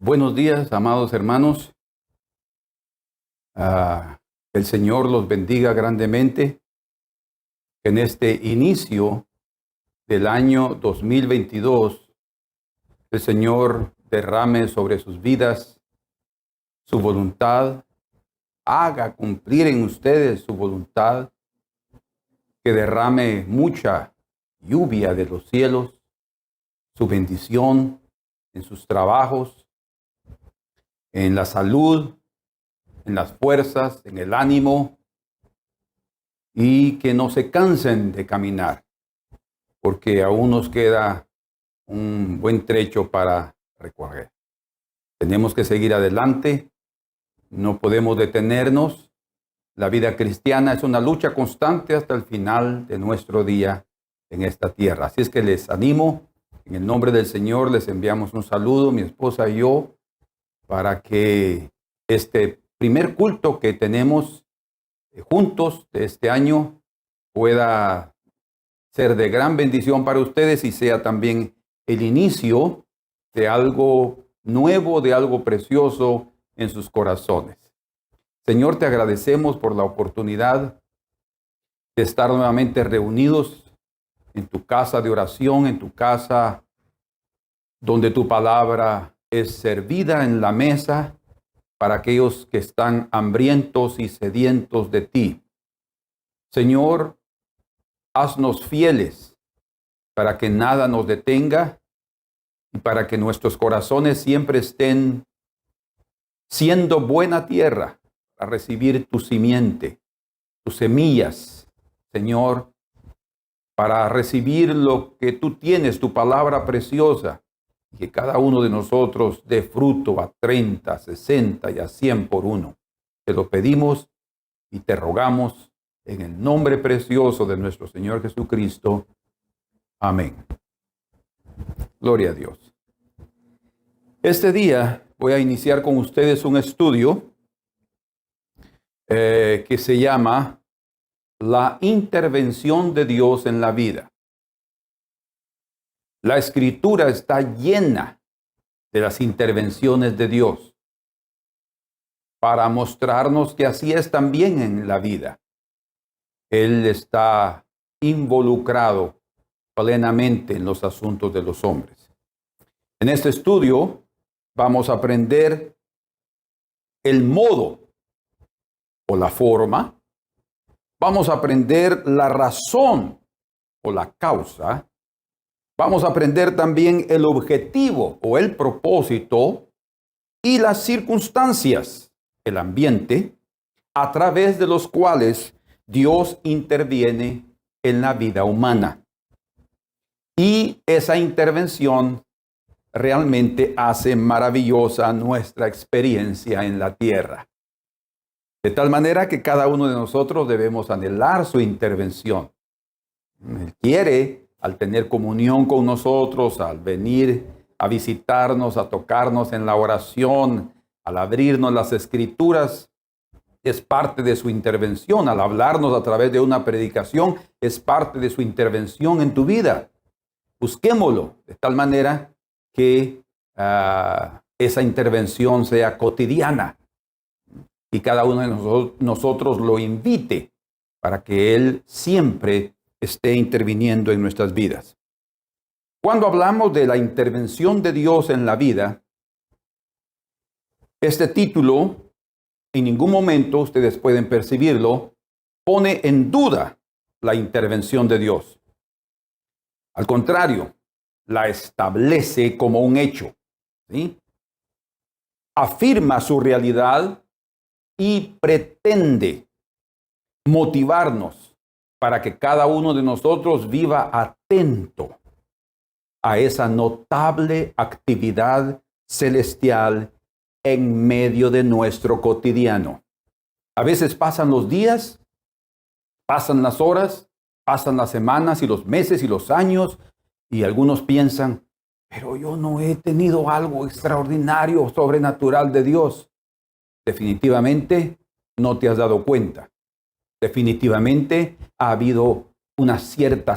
Buenos días, amados hermanos. El Señor los bendiga grandemente. En este inicio del año 2022, el Señor derrame sobre sus vidas su voluntad, haga cumplir en ustedes su voluntad, que derrame mucha lluvia de los cielos, su bendición en sus trabajos, en la salud, en las fuerzas, en el ánimo, y que no se cansen de caminar, porque aún nos queda un buen trecho para recorrer. Tenemos que seguir adelante, no podemos detenernos. La vida cristiana es una lucha constante hasta el final de nuestro día en esta tierra. Así es que les animo, en el nombre del Señor les enviamos un saludo, mi esposa y yo, para que este primer culto que tenemos juntos de este año pueda ser de gran bendición para ustedes y sea también el inicio de algo nuevo, de algo precioso en sus corazones. Señor, te agradecemos por la oportunidad de estar nuevamente reunidos en tu casa de oración, en tu casa donde tu palabra es servida en la mesa para aquellos que están hambrientos y sedientos de ti. Señor, haznos fieles para que nada nos detenga y para que nuestros corazones siempre estén siendo buena tierra a recibir tu simiente, tus semillas, Señor, para recibir lo que tú tienes, tu palabra preciosa, y que cada uno de nosotros dé fruto a 30, 60 y a 100 por uno. Te lo pedimos y te rogamos en el nombre precioso de nuestro Señor Jesucristo. Amén. Gloria a Dios. Este día voy a iniciar con ustedes un estudio que se llama La intervención de Dios en la vida. La Escritura está llena de las intervenciones de Dios para mostrarnos que así es también en la vida. Él está involucrado plenamente en los asuntos de los hombres. En este estudio vamos a aprender el modo o la forma. Vamos a aprender la razón o la causa. Vamos a aprender también el objetivo o el propósito y las circunstancias, el ambiente, a través de los cuales Dios interviene en la vida humana. Y esa intervención realmente hace maravillosa nuestra experiencia en la tierra. De tal manera que cada uno de nosotros debemos anhelar su intervención. Él quiere, al tener comunión con nosotros, al venir a visitarnos, a tocarnos en la oración, al abrirnos las Escrituras, es parte de su intervención. Al hablarnos a través de una predicación, es parte de su intervención en tu vida. Busquémoslo de tal manera que esa intervención sea cotidiana y cada uno de nosotros lo invite para que Él siempre esté interviniendo en nuestras vidas. Cuando hablamos de la intervención de Dios en la vida, este título, en ningún momento ustedes pueden percibirlo, pone en duda la intervención de Dios. Al contrario, la establece como un hecho, ¿sí? Afirma su realidad y pretende motivarnos para que cada uno de nosotros viva atento a esa notable actividad celestial en medio de nuestro cotidiano. A veces pasan los días, pasan las horas, pasan las semanas y los meses y los años, y algunos piensan, pero yo no he tenido algo extraordinario, sobrenatural de Dios. Definitivamente no te has dado cuenta. Definitivamente ha habido una cierta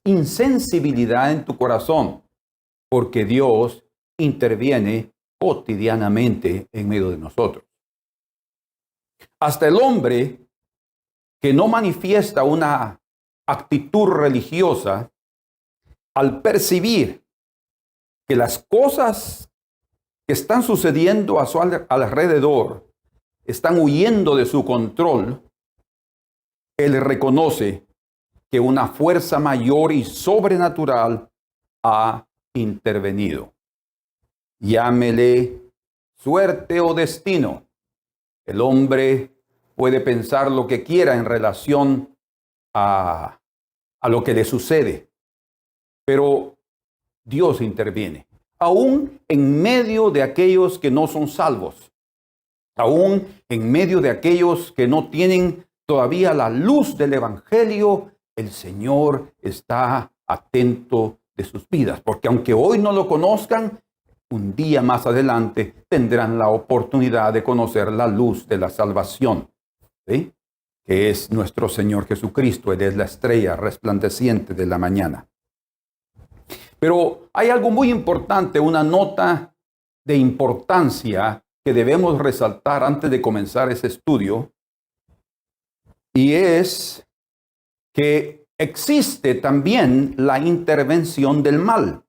insensibilidad en tu corazón, porque Dios interviene cotidianamente en medio de nosotros. Hasta el hombre que no manifiesta una actitud religiosa, al percibir que las cosas que están sucediendo a su alrededor están huyendo de su control, él reconoce que una fuerza mayor y sobrenatural ha intervenido. Llámele suerte o destino. El hombre puede pensar lo que quiera en relación a lo que le sucede, pero Dios interviene, aún en medio de aquellos que no son salvos, aún en medio de aquellos que no tienen todavía la luz del Evangelio. El Señor está atento de sus vidas, porque aunque hoy no lo conozcan, un día más adelante tendrán la oportunidad de conocer la luz de la salvación, ¿sí? Que es nuestro Señor Jesucristo. Él es la estrella resplandeciente de la mañana. Pero hay algo muy importante, una nota de importancia que debemos resaltar antes de comenzar ese estudio, y es que existe también la intervención del mal.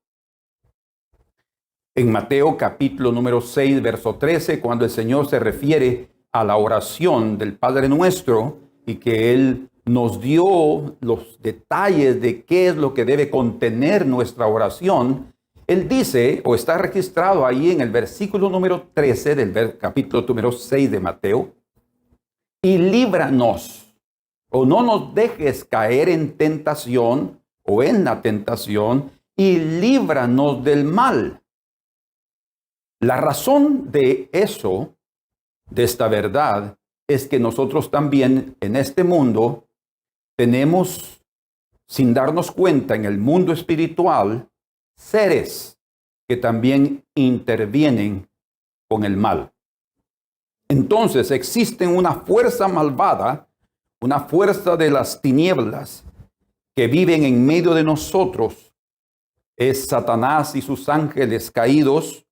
En Mateo capítulo número 6, verso 13, cuando el Señor se refiere a la oración del Padre Nuestro y que Él nos dio los detalles de qué es lo que debe contener nuestra oración, Él dice, o está registrado ahí en el versículo número 13 del capítulo número 6 de Mateo: y líbranos, o no nos dejes caer en tentación o en la tentación, y líbranos del mal. La razón de eso, de esta verdad, es que nosotros también en este mundo tenemos, sin darnos cuenta, en el mundo espiritual, seres que también intervienen con el mal. Entonces existe una fuerza malvada, una fuerza de las tinieblas que viven en medio de nosotros. Es Satanás y sus ángeles caídos,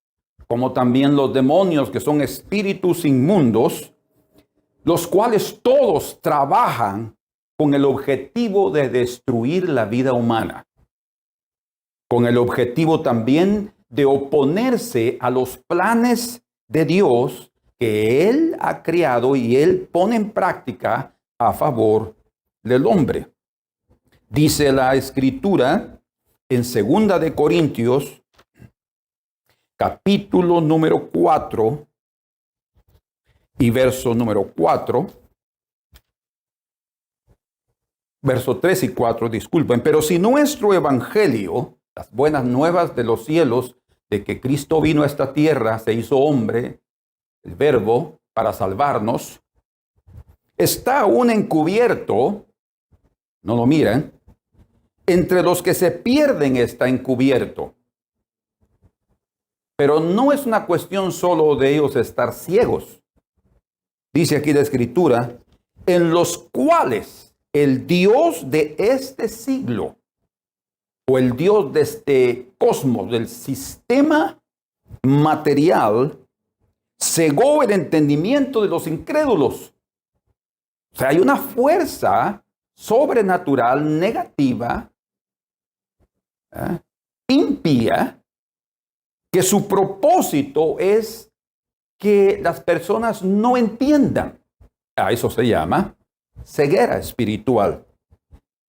como también los demonios, que son espíritus inmundos, los cuales todos trabajan con el objetivo de destruir la vida humana, con el objetivo también de oponerse a los planes de Dios que Él ha creado y Él pone en práctica a favor del hombre. Dice la Escritura en 2 de Corintios, capítulo número 4 y verso número 4, verso 3 y 4, disculpen: pero si nuestro evangelio, las buenas nuevas de los cielos, de que Cristo vino a esta tierra, se hizo hombre, el Verbo, para salvarnos, está aún encubierto, no lo miren, entre los que se pierden está encubierto. Pero no es una cuestión solo de ellos estar ciegos. Dice aquí la Escritura: en los cuales el Dios de este siglo, o el Dios de este cosmos, del sistema material, cegó el entendimiento de los incrédulos. O sea, hay una fuerza sobrenatural, negativa, impía, que su propósito es que las personas no entiendan. A eso se llama ceguera espiritual.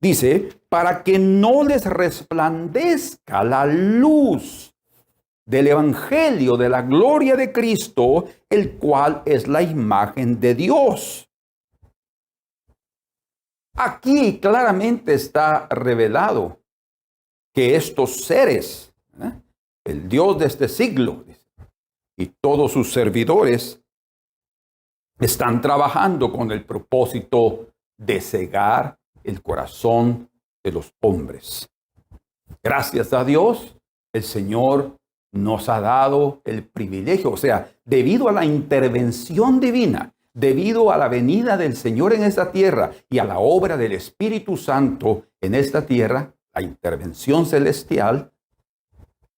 Dice: para que no les resplandezca la luz del Evangelio de la gloria de Cristo, el cual es la imagen de Dios. Aquí claramente está revelado que estos seres, el Dios de este siglo y todos sus servidores, están trabajando con el propósito de cegar el corazón de los hombres. Gracias a Dios, el Señor nos ha dado el privilegio, o sea, debido a la intervención divina, debido a la venida del Señor en esta tierra y a la obra del Espíritu Santo en esta tierra, la intervención celestial,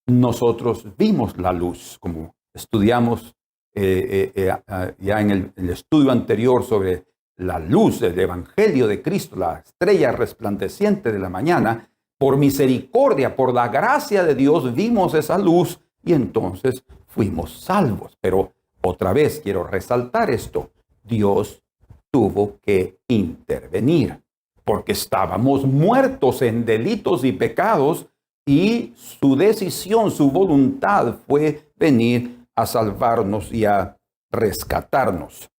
nosotros vimos la luz, como estudiamos ya en el estudio anterior sobre la luz del Evangelio de Cristo, la estrella resplandeciente de la mañana. Por misericordia, por la gracia de Dios, vimos esa luz y entonces fuimos salvos. Pero otra vez quiero resaltar esto. Dios tuvo que intervenir porque estábamos muertos en delitos y pecados y su decisión, su voluntad fue venir a salvarnos y a rescatarnos.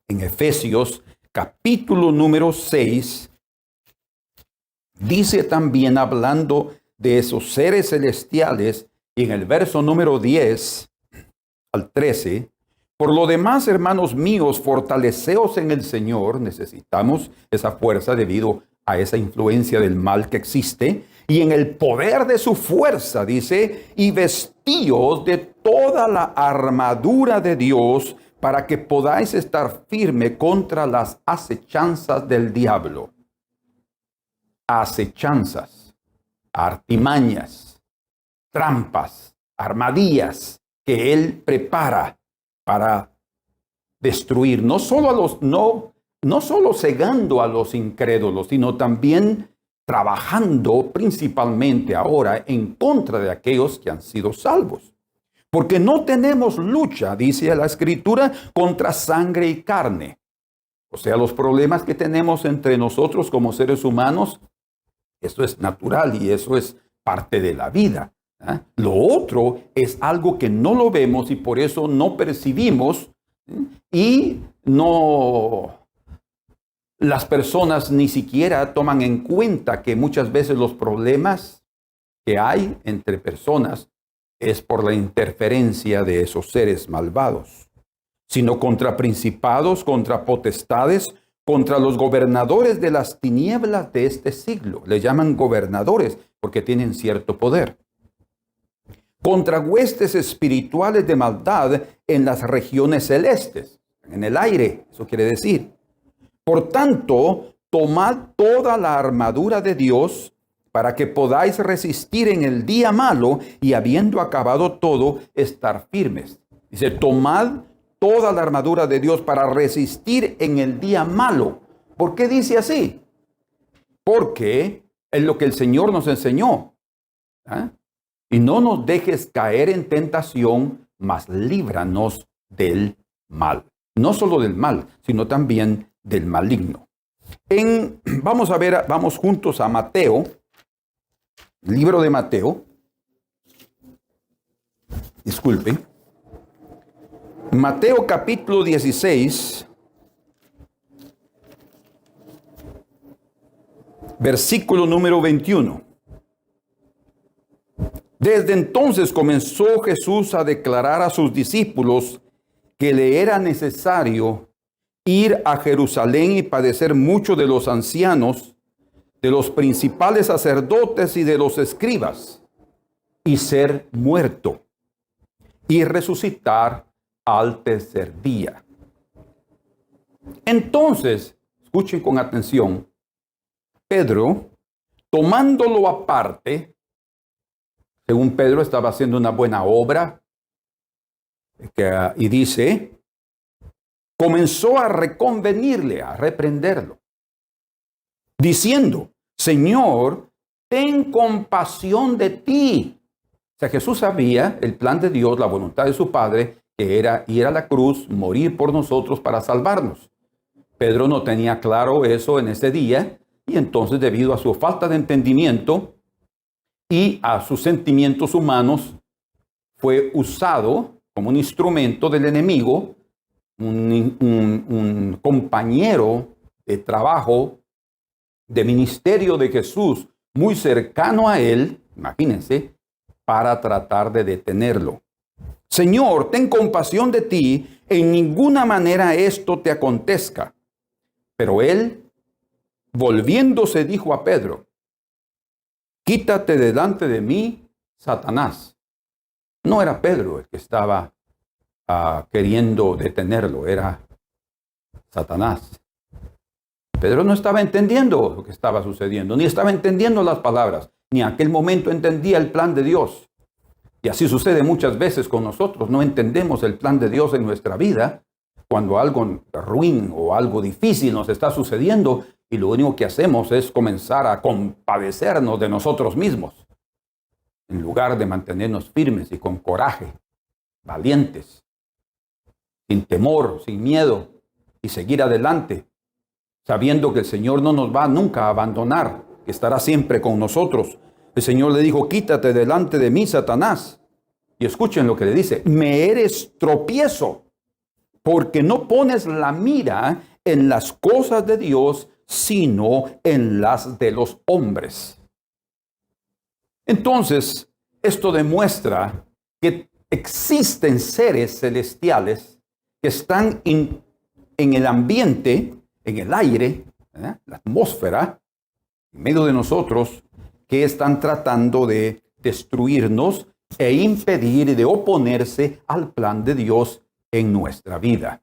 En Efesios capítulo número 6, dice también, hablando de esos seres celestiales, y en el verso número 10 al 13, por lo demás, hermanos míos, fortaleceos en el Señor. Necesitamos esa fuerza debido a esa influencia del mal que existe. Y en el poder de su fuerza, dice, y vestíos de toda la armadura de Dios para que podáis estar firme contra las acechanzas del diablo. Acechanzas, artimañas, trampas, armadillas que él prepara para destruir, no solo cegando a los incrédulos, sino también trabajando principalmente ahora en contra de aquellos que han sido salvos. Porque no tenemos lucha, dice la Escritura, contra sangre y carne. O sea, los problemas que tenemos entre nosotros como seres humanos, eso es natural y eso es parte de la vida. Lo otro es algo que no lo vemos y por eso no percibimos y las personas ni siquiera toman en cuenta que muchas veces los problemas que hay entre personas es por la interferencia de esos seres malvados, sino contra principados, contra potestades, contra los gobernadores de las tinieblas de este siglo. Le llaman gobernadores porque tienen cierto poder. Contra huestes espirituales de maldad en las regiones celestes, en el aire, eso quiere decir. Por tanto, tomad toda la armadura de Dios para que podáis resistir en el día malo y habiendo acabado todo, estar firmes. Dice, tomad toda la armadura de Dios para resistir en el día malo. ¿Por qué dice así? Porque es lo que el Señor nos enseñó. Y no nos dejes caer en tentación, mas líbranos del mal. No solo del mal, sino también del maligno. Vamos juntos a Mateo, libro de Mateo. Disculpe. Mateo capítulo 16, versículo número 21. Desde entonces comenzó Jesús a declarar a sus discípulos que le era necesario ir a Jerusalén y padecer mucho de los ancianos, de los principales sacerdotes y de los escribas, y ser muerto, y resucitar al tercer día. Entonces, escuchen con atención, Pedro, tomándolo aparte, según Pedro estaba haciendo una buena obra, y dice, comenzó a reconvenirle, a reprenderlo, diciendo, Señor, ten compasión de ti. O sea, Jesús sabía el plan de Dios, la voluntad de su Padre, que era ir a la cruz, morir por nosotros para salvarnos. Pedro no tenía claro eso en ese día, y entonces debido a su falta de entendimiento, y a sus sentimientos humanos, fue usado como un instrumento del enemigo, un compañero de trabajo, de ministerio de Jesús, muy cercano a él, imagínense, para tratar de detenerlo. Señor, ten compasión de ti, en ninguna manera esto te acontezca. Pero él, volviéndose, dijo a Pedro, quítate delante de mí, Satanás. No era Pedro el que estaba queriendo detenerlo, era Satanás. Pedro no estaba entendiendo lo que estaba sucediendo, ni estaba entendiendo las palabras, ni en aquel momento entendía el plan de Dios. Y así sucede muchas veces con nosotros. No entendemos el plan de Dios en nuestra vida cuando algo ruin o algo difícil nos está sucediendo y lo único que hacemos es comenzar a compadecernos de nosotros mismos en lugar de mantenernos firmes y con coraje, valientes, sin temor, sin miedo y seguir adelante, sabiendo que el Señor no nos va nunca a abandonar, que estará siempre con nosotros. El Señor le dijo: quítate delante de mí, Satanás. Y escuchen lo que le dice: me eres tropiezo, porque no pones la mira en las cosas de Dios, sino en las de los hombres. Entonces, esto demuestra que existen seres celestiales que están en el ambiente, en el aire, la atmósfera, en medio de nosotros, que están tratando de destruirnos e impedir y de oponerse al plan de Dios en nuestra vida.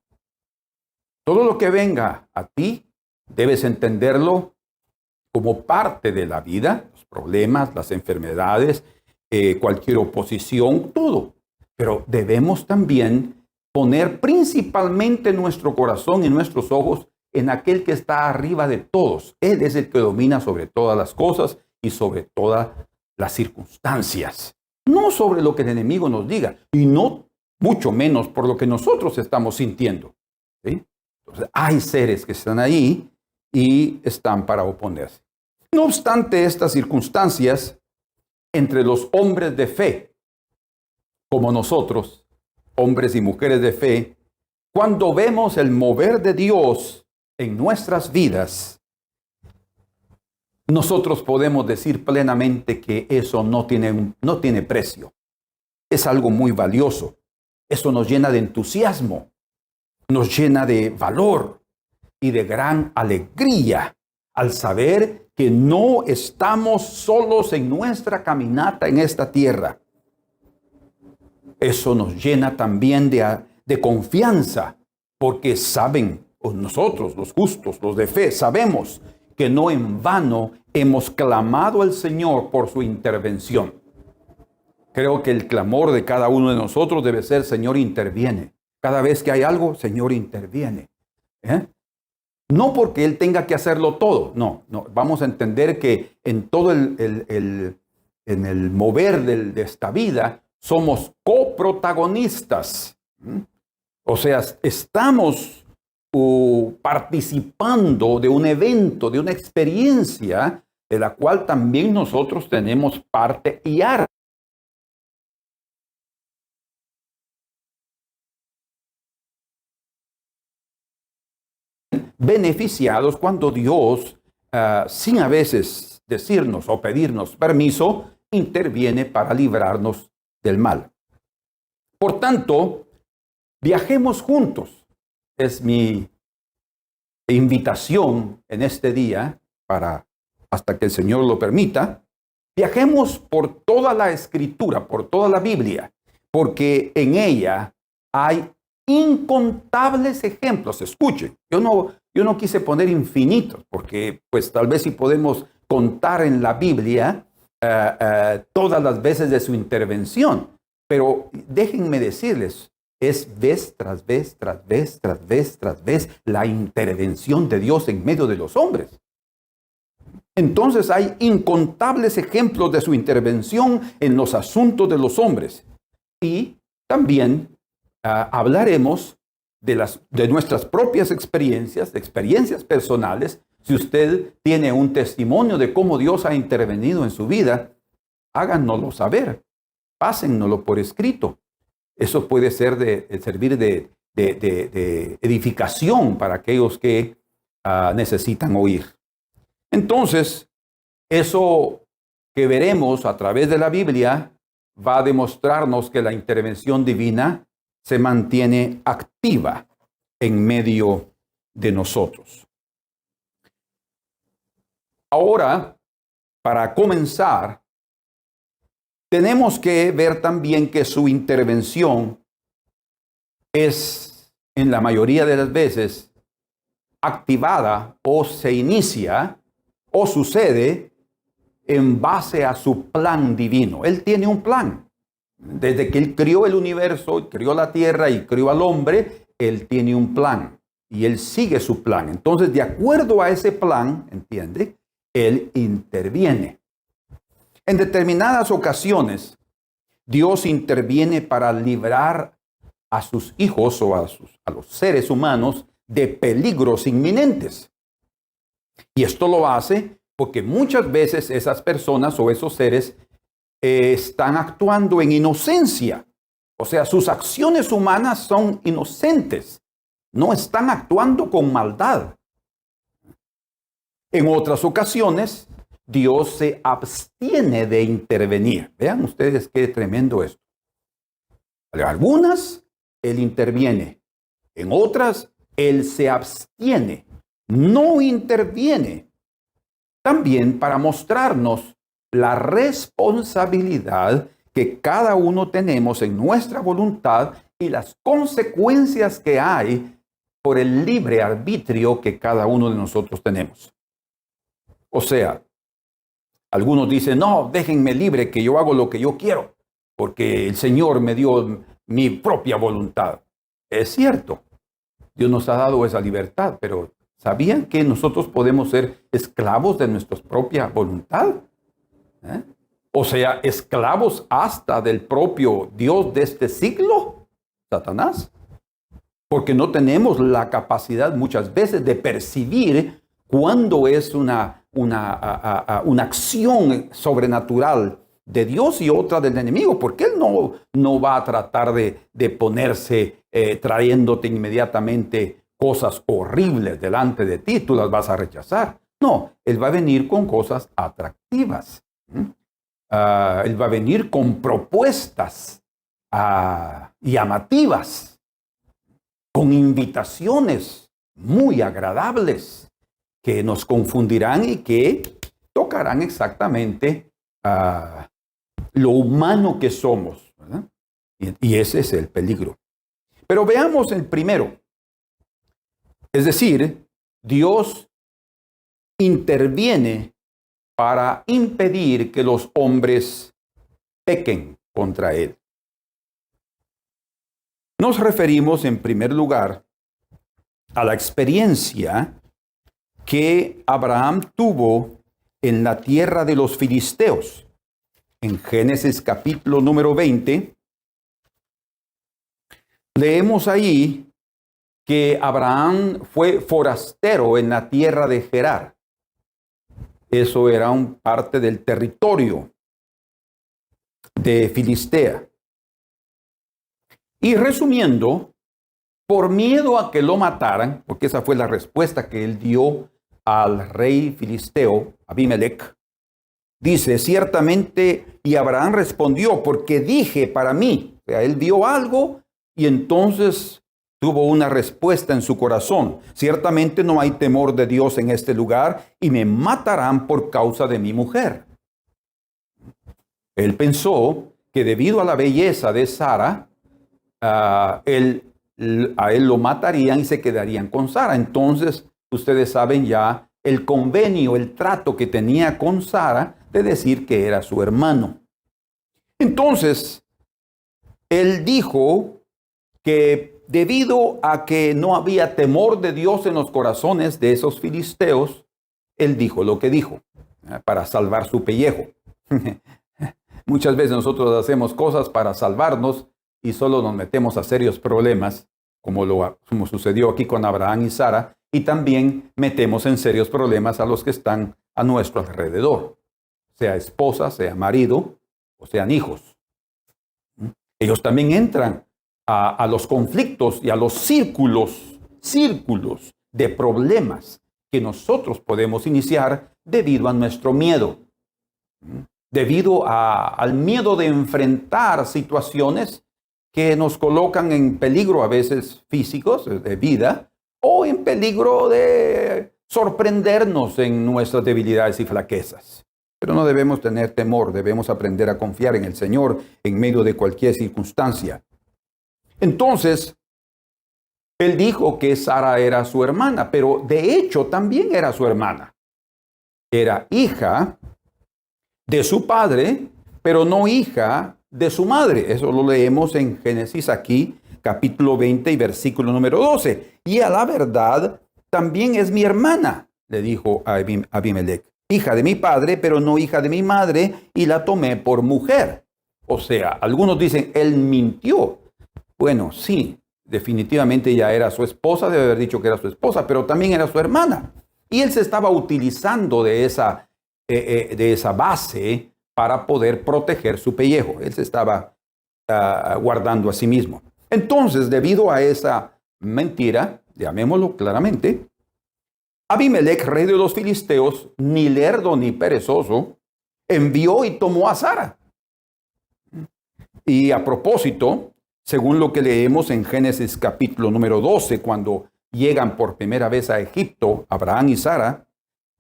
Todo lo que venga a ti, debes entenderlo como parte de la vida, los problemas, las enfermedades, cualquier oposición, todo. Pero debemos también poner principalmente nuestro corazón y nuestros ojos en aquel que está arriba de todos. Él es el que domina sobre todas las cosas y sobre todas las circunstancias. No sobre lo que el enemigo nos diga, y no mucho menos por lo que nosotros estamos sintiendo. ¿Sí? Entonces, hay seres que están ahí y están para oponerse. No obstante estas circunstancias, entre los hombres de fe, como nosotros, hombres y mujeres de fe, cuando vemos el mover de Dios en nuestras vidas, nosotros podemos decir plenamente que eso no tiene precio. Es algo muy valioso. Eso nos llena de entusiasmo, nos llena de valor y de gran alegría al saber que no estamos solos en nuestra caminata en esta tierra. Eso nos llena también de confianza, porque saben, nosotros los justos, los de fe, sabemos que no en vano hemos clamado al Señor por su intervención. Creo que el clamor de cada uno de nosotros debe ser: Señor, interviene. Cada vez que hay algo, Señor, interviene. No porque Él tenga que hacerlo todo, no. Vamos a entender que en todo en el mover de esta vida somos coprotagonistas. O sea, estamos participando de un evento, de una experiencia de la cual también nosotros tenemos parte y arte. Beneficiados cuando Dios, sin a veces decirnos o pedirnos permiso, interviene para librarnos del mal. Por tanto, viajemos juntos. Es mi invitación en este día, hasta que el Señor lo permita. Viajemos por toda la Escritura, por toda la Biblia, porque en ella hay incontables ejemplos. Escuchen, yo no quise poner infinitos, porque pues tal vez si podemos contar en la Biblia todas las veces de su intervención, pero déjenme decirles, es vez tras vez, tras vez, tras vez, tras vez la intervención de Dios en medio de los hombres. Entonces hay incontables ejemplos de su intervención en los asuntos de los hombres. Y también hablaremos de nuestras propias experiencias personales. Si usted tiene un testimonio de cómo Dios ha intervenido en su vida, háganoslo saber, pásennoslo por escrito. Eso puede servir de edificación para aquellos que necesitan oír. Entonces, eso que veremos a través de la Biblia va a demostrarnos que la intervención divina se mantiene activa en medio de nosotros. Ahora, para comenzar, tenemos que ver también que su intervención es, en la mayoría de las veces, activada o se inicia o sucede en base a su plan divino. Él tiene un plan. Desde que Él crió el universo, crió la tierra y crió al hombre, Él tiene un plan y Él sigue su plan. Entonces, de acuerdo a ese plan, ¿entiende? Él interviene. En determinadas ocasiones, Dios interviene para librar a sus hijos o a los seres humanos de peligros inminentes. Y esto lo hace porque muchas veces esas personas o esos seres están actuando en inocencia. O sea, sus acciones humanas son inocentes. No están actuando con maldad. En otras ocasiones, Dios se abstiene de intervenir. Vean ustedes qué tremendo esto. En algunas, Él interviene. En otras, Él se abstiene. No interviene. También para mostrarnos la responsabilidad que cada uno tenemos en nuestra voluntad y las consecuencias que hay por el libre arbitrio que cada uno de nosotros tenemos. O sea, algunos dicen, no, déjenme libre, que yo hago lo que yo quiero, porque el Señor me dio mi propia voluntad. Es cierto, Dios nos ha dado esa libertad, pero ¿sabían que nosotros podemos ser esclavos de nuestra propia voluntad? O sea, esclavos hasta del propio Dios de este siglo, Satanás. Porque no tenemos la capacidad muchas veces de percibir cuándo es una acción sobrenatural de Dios y otra del enemigo, porque Él no va a tratar de ponerse trayéndote inmediatamente cosas horribles delante de ti, tú las vas a rechazar. No, Él va a venir con cosas atractivas. Él va a venir con propuestas llamativas, con invitaciones muy agradables que nos confundirán y que tocarán exactamente lo humano que somos, ¿verdad? Y ese es el peligro. Pero veamos el primero. Es decir, Dios interviene para impedir que los hombres pequen contra Él. Nos referimos en primer lugar a la experiencia que Abraham tuvo en la tierra de los filisteos. En Génesis capítulo número 20, leemos ahí que Abraham fue forastero en la tierra de Gerar. Eso era parte del territorio de Filistea. Y resumiendo, por miedo a que lo mataran, porque esa fue la respuesta que él dio al rey filisteo, Abimelech, dice, ciertamente, y Abraham respondió, porque dije para mí, o sea, él vio algo y entonces tuvo una respuesta en su corazón. Ciertamente no hay temor de Dios en este lugar y me matarán por causa de mi mujer. Él pensó que debido a la belleza de Sara, a él lo matarían y se quedarían con Sara. Entonces, ustedes saben ya el convenio, el trato que tenía con Sara de decir que era su hermano. Entonces, él dijo que debido a que no había temor de Dios en los corazones de esos filisteos, él dijo lo que dijo para salvar su pellejo. Muchas veces nosotros hacemos cosas para salvarnos y solo nos metemos a serios problemas, como sucedió aquí con Abraham y Sara, y también metemos en serios problemas a los que están a nuestro alrededor, sea esposa, sea marido, o sean hijos. Ellos también entran a los conflictos y a los círculos de problemas que nosotros podemos iniciar debido a nuestro miedo, debido al miedo de enfrentar situaciones que nos colocan en peligro a veces físicos, de vida, o en peligro de sorprendernos en nuestras debilidades y flaquezas. Pero no debemos tener temor, debemos aprender a confiar en el Señor en medio de cualquier circunstancia. Entonces, él dijo que Sara era su hermana, pero de hecho también era su hermana. Era hija de su padre, pero no hija de su madre. Eso lo leemos en Génesis aquí, capítulo 20 y versículo número 12. Y a la verdad, también es mi hermana, le dijo a Abimelech, hija de mi padre, pero no hija de mi madre, y la tomé por mujer. O sea, algunos dicen, él mintió. Bueno, sí, definitivamente ya era su esposa, debe haber dicho que era su esposa, pero también era su hermana. Y él se estaba utilizando de esa base para poder proteger su pellejo. Él se estaba guardando a sí mismo. Entonces, debido a esa mentira, llamémoslo claramente, Abimelech, rey de los filisteos, ni lerdo ni perezoso, envió y tomó a Sara. Y a propósito, según lo que leemos en Génesis capítulo número 12, cuando llegan por primera vez a Egipto, Abraham y Sara,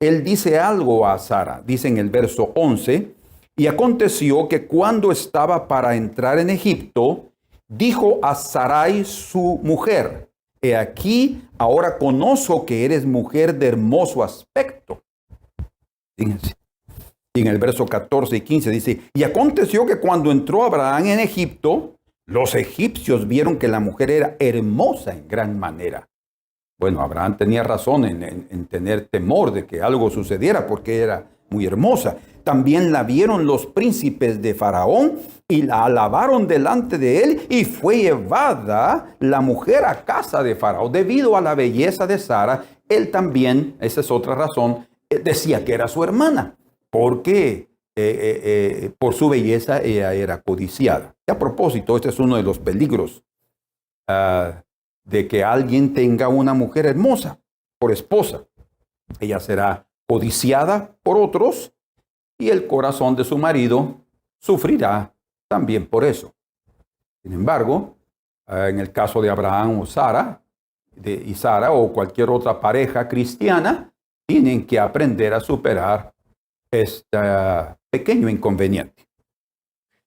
él dice algo a Sara, dice en el verso 11, y aconteció que cuando estaba para entrar en Egipto, dijo a Sarai su mujer, he aquí, ahora conozco que eres mujer de hermoso aspecto. Fíjense. Y en el verso 14 y 15 dice, y aconteció que cuando entró Abraham en Egipto, los egipcios vieron que la mujer era hermosa en gran manera. Bueno, Abraham tenía razón en tener temor de que algo sucediera porque era muy hermosa. También la vieron los príncipes de Faraón y la alabaron delante de él, y fue llevada la mujer a casa de Faraón. Debido a la belleza de Sara, él también, esa es otra razón, decía que era su hermana, porque por su belleza ella era codiciada. Y a propósito, este es uno de los peligros de que alguien tenga una mujer hermosa por esposa. Ella será codiciada por otros y el corazón de su marido sufrirá también por eso. Sin embargo, en el caso de Abraham o Sara, y Sara o cualquier otra pareja cristiana, tienen que aprender a superar este pequeño inconveniente.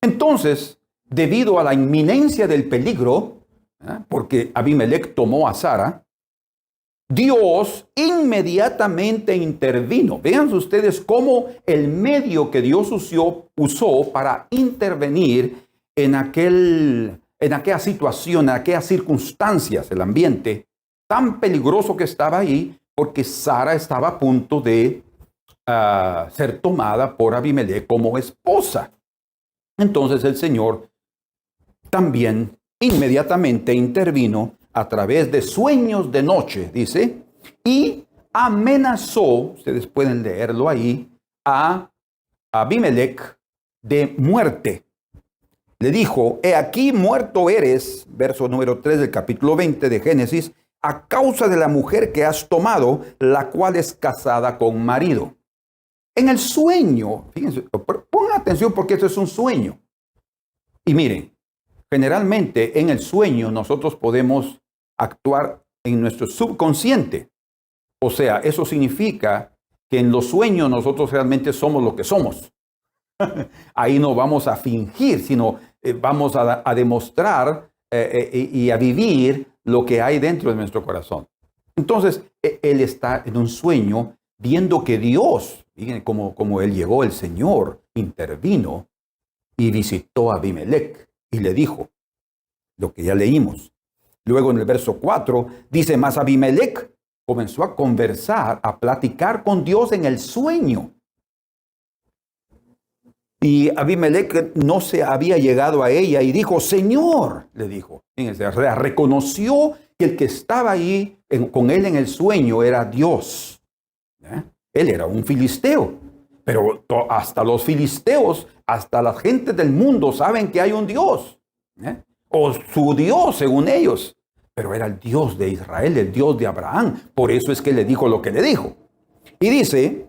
Entonces, debido a la inminencia del peligro, porque Abimelech tomó a Sara, Dios inmediatamente intervino. Vean ustedes cómo el medio que Dios usó para intervenir en aquella situación, en aquellas circunstancias, el ambiente tan peligroso que estaba ahí, porque Sara estaba a punto de ser tomada por Abimelech como esposa. Entonces el Señor también inmediatamente intervino a través de sueños de noche, dice, y amenazó, ustedes pueden leerlo ahí, a Abimelech de muerte. Le dijo, he aquí muerto eres, verso número 3 del capítulo 20 de Génesis, a causa de la mujer que has tomado, la cual es casada con marido. En el sueño, fíjense, pongan atención porque esto es un sueño. Y miren, generalmente en el sueño nosotros podemos actuar en nuestro subconsciente. O sea, eso significa que en los sueños nosotros realmente somos lo que somos. Ahí no vamos a fingir, sino vamos a demostrar y a vivir lo que hay dentro de nuestro corazón. Entonces, él está en un sueño viendo que Dios, miren como él llegó, el Señor intervino y visitó a Abimelech y le dijo lo que ya leímos. Luego en el verso 4 dice, mas Abimelech comenzó a conversar, a platicar con Dios en el sueño. Y Abimelech no se había llegado a ella y dijo, Señor, le dijo. Fíjense, reconoció que el que estaba ahí con él en el sueño era Dios. Él era un filisteo, pero hasta los filisteos, hasta la gente del mundo saben que hay un Dios. O su Dios, según ellos. Pero era el Dios de Israel, el Dios de Abraham. Por eso es que le dijo lo que le dijo. Y dice,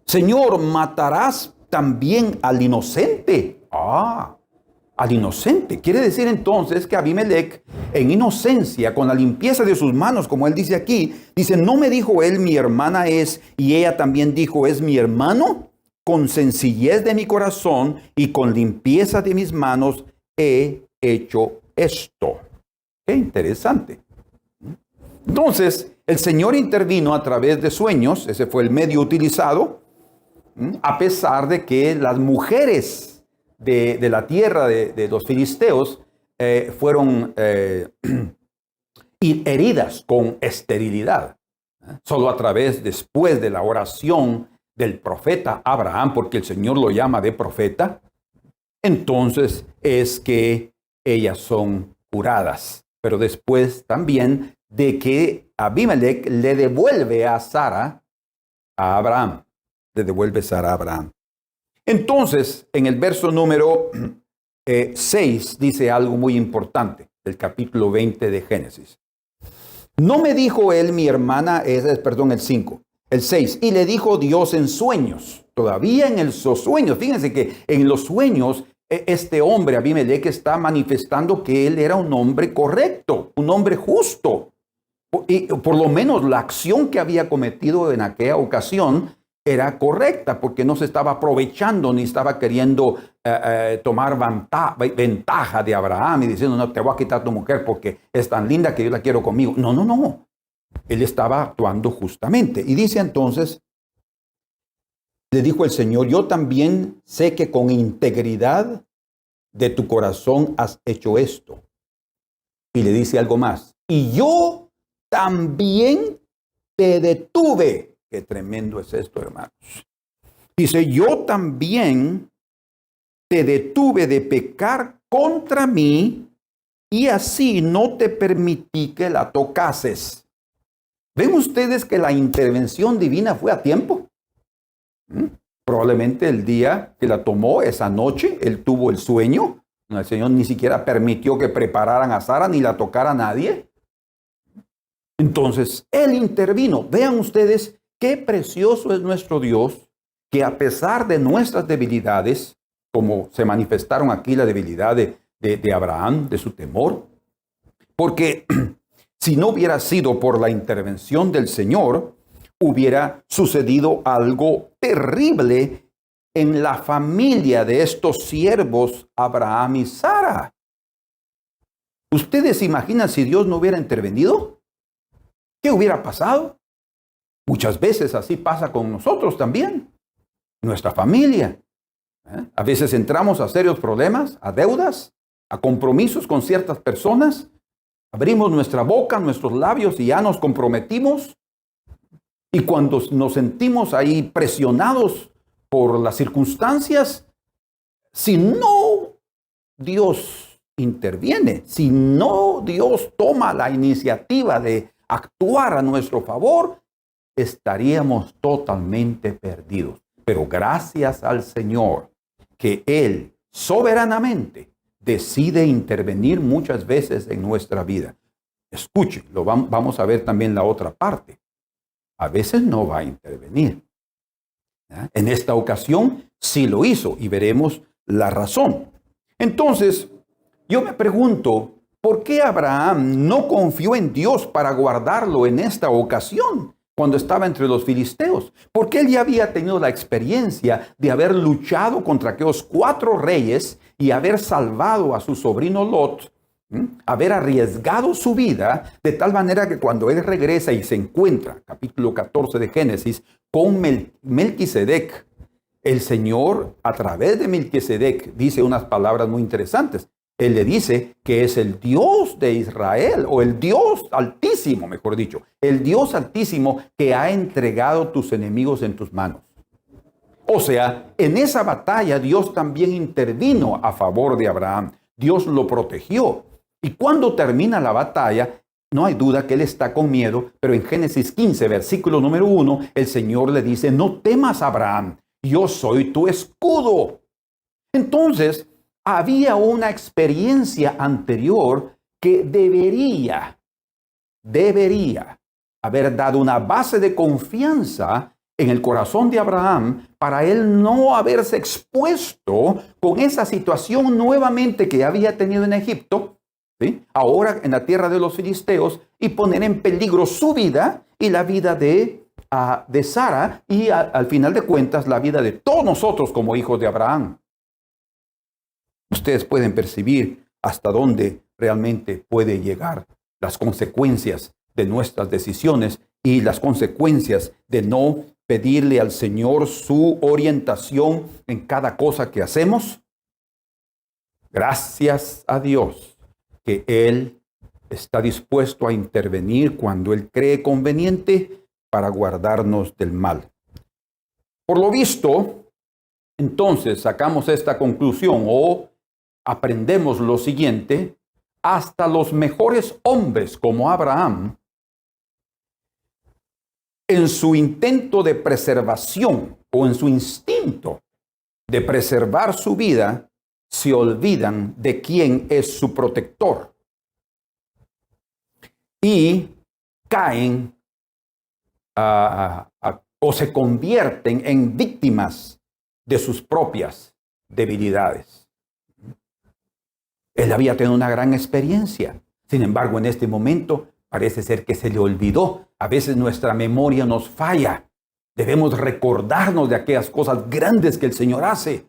Señor, ¿matarás también al inocente? Al inocente. Quiere decir entonces que Abimelech, en inocencia, con la limpieza de sus manos, como él dice aquí, dice, ¿no me dijo él, mi hermana es, y ella también dijo, es mi hermano? Con sencillez de mi corazón y con limpieza de mis manos he hecho esto. Qué interesante. Entonces, el Señor intervino a través de sueños, ese fue el medio utilizado, a pesar de que las mujeres de la tierra de los filisteos fueron heridas con esterilidad. Solo a través, después de la oración del profeta Abraham, porque el Señor lo llama de profeta, entonces es que ellas son curadas. Pero después también de que Abimelech le devuelve a Sara a Abraham. Le devuelve Sara a Abraham. Entonces, en el verso número 6 dice algo muy importante, del capítulo 20 de Génesis. No me dijo él, mi hermana, perdón, el 5, el 6, y le dijo Dios en sueños, todavía en los sueños. Fíjense que en los sueños este hombre, Abimelech, está manifestando que él era un hombre correcto, un hombre justo. Y por lo menos la acción que había cometido en aquella ocasión era correcta, porque no se estaba aprovechando ni estaba queriendo tomar ventaja de Abraham y diciendo, no, te voy a quitar tu mujer porque es tan linda que yo la quiero conmigo. No, no, no. Él estaba actuando justamente. Y dice entonces, le dijo el Señor, yo también sé que con integridad de tu corazón has hecho esto. Y le dice algo más. Y yo también te detuve. Qué tremendo es esto, hermanos. Dice, yo también te detuve de pecar contra mí y así no te permití que la tocases. ¿Ven ustedes que la intervención divina fue a tiempo? Probablemente el día que la tomó, esa noche, él tuvo el sueño. El Señor ni siquiera permitió que prepararan a Sara ni la tocara a nadie. Entonces, él intervino. Vean ustedes qué precioso es nuestro Dios, que a pesar de nuestras debilidades, como se manifestaron aquí la debilidad de Abraham, de su temor, porque si no hubiera sido por la intervención del Señor, hubiera sucedido algo terrible en la familia de estos siervos, Abraham y Sara. ¿Ustedes se imaginan si Dios no hubiera intervenido? ¿Qué hubiera pasado? Muchas veces así pasa con nosotros también, nuestra familia. A veces entramos a serios problemas, a deudas, a compromisos con ciertas personas. Abrimos nuestra boca, nuestros labios y ya nos comprometimos. Y cuando nos sentimos ahí presionados por las circunstancias, si no Dios interviene, si no Dios toma la iniciativa de actuar a nuestro favor, estaríamos totalmente perdidos. Pero gracias al Señor que Él soberanamente decide intervenir muchas veces en nuestra vida. Escuche, vamos a ver también la otra parte. A veces no va a intervenir. En esta ocasión sí lo hizo y veremos la razón. Entonces, yo me pregunto, ¿por qué Abraham no confió en Dios para guardarlo en esta ocasión cuando estaba entre los filisteos? Porque él ya había tenido la experiencia de haber luchado contra aquellos 4 reyes y haber salvado a su sobrino Lot, haber arriesgado su vida de tal manera que cuando él regresa y se encuentra, capítulo 14 de Génesis, con Melquisedec, el Señor a través de Melquisedec dice unas palabras muy interesantes. Él le dice que es el Dios de Israel, o el Dios altísimo, mejor dicho, el Dios altísimo que ha entregado tus enemigos en tus manos. O sea, en esa batalla Dios también intervino a favor de Abraham. Dios lo protegió. Y cuando termina la batalla, no hay duda que él está con miedo, pero en Génesis 15, versículo número 1, el Señor le dice, no temas, Abraham, yo soy tu escudo. Entonces, había una experiencia anterior que debería haber dado una base de confianza en el corazón de Abraham para él no haberse expuesto con esa situación nuevamente que había tenido en Egipto, ¿sí? Ahora en la tierra de los filisteos, y poner en peligro su vida y la vida de Sara y al final de cuentas la vida de todos nosotros como hijos de Abraham. Ustedes pueden percibir hasta dónde realmente puede llegar las consecuencias de nuestras decisiones y las consecuencias de no pedirle al Señor su orientación en cada cosa que hacemos. Gracias a Dios que Él está dispuesto a intervenir cuando Él cree conveniente para guardarnos del mal. Por lo visto, entonces sacamos esta conclusión o aprendemos lo siguiente: hasta los mejores hombres como Abraham, en su intento de preservación o en su instinto de preservar su vida, se olvidan de quién es su protector y caen o se convierten en víctimas de sus propias debilidades. Él había tenido una gran experiencia. Sin embargo, en este momento parece ser que se le olvidó. A veces nuestra memoria nos falla. Debemos recordarnos de aquellas cosas grandes que el Señor hace,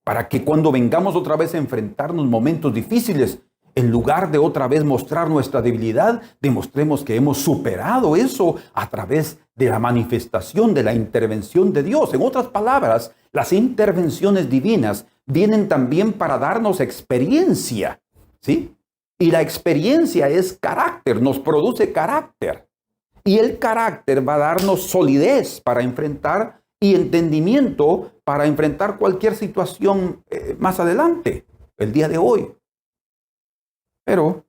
para que cuando vengamos otra vez a enfrentarnos momentos difíciles, en lugar de otra vez mostrar nuestra debilidad, demostremos que hemos superado eso a través de la manifestación de la intervención de Dios. En otras palabras, las intervenciones divinas vienen también para darnos experiencia, ¿sí? Y la experiencia es carácter, nos produce carácter. Y el carácter va a darnos solidez para enfrentar y entendimiento para enfrentar cualquier situación más adelante, el día de hoy. Pero